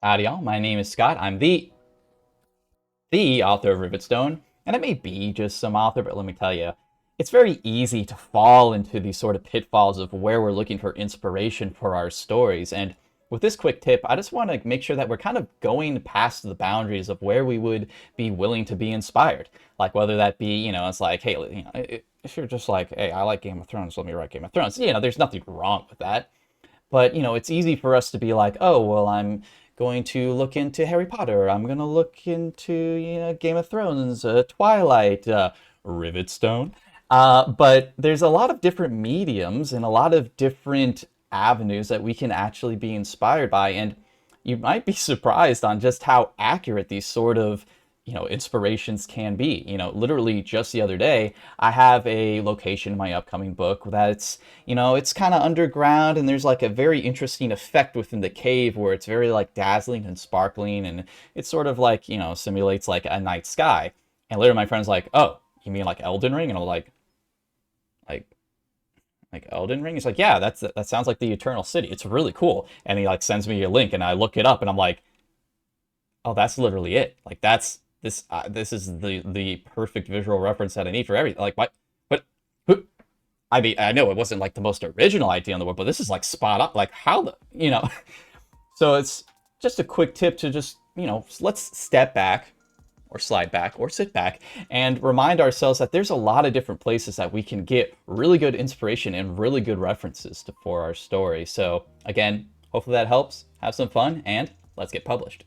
Howdy y'all, my name is Scott. I'm the author of Rivet Stone, and I may be just some author, but let me tell you, it's very easy to fall into these sort of pitfalls of where we're looking for inspiration for our stories. And with this quick tip, I just want to make sure that we're kind of going past the boundaries of where we would be willing to be inspired. Like whether that be, it's like, hey, if you're just like, hey, I like Game of Thrones, let me write Game of Thrones. There's nothing wrong with that. But, it's easy for us to be like, oh, well, I'm going to look into Harry Potter. I'm going to look into, Game of Thrones, Twilight, Rivet Stone. But there's a lot of different mediums and a lot of different avenues that we can actually be inspired by. And you might be surprised on just how accurate these sort of inspirations can be. Literally just the other day, I have a location in my upcoming book that's, it's kind of underground, and there's like a very interesting effect within the cave where it's very like dazzling and sparkling, and it's sort of like, simulates like a night sky. And later my friend's like, oh, you mean like Elden Ring? And I'm like, like Elden Ring? He's like, yeah, that sounds like the Eternal City. It's really cool. And he like sends me a link, and I look it up, and I'm like, oh, that's literally it. Like this is the perfect visual reference that I need for everything. Like what? Who? I mean, I know it wasn't like the most original idea in the world, but this is like spot on. Like how the. So it's just a quick tip to just let's step back, or slide back, or sit back, and remind ourselves that there's a lot of different places that we can get really good inspiration and really good references for our story. So again, hopefully that helps. Have some fun, and let's get published.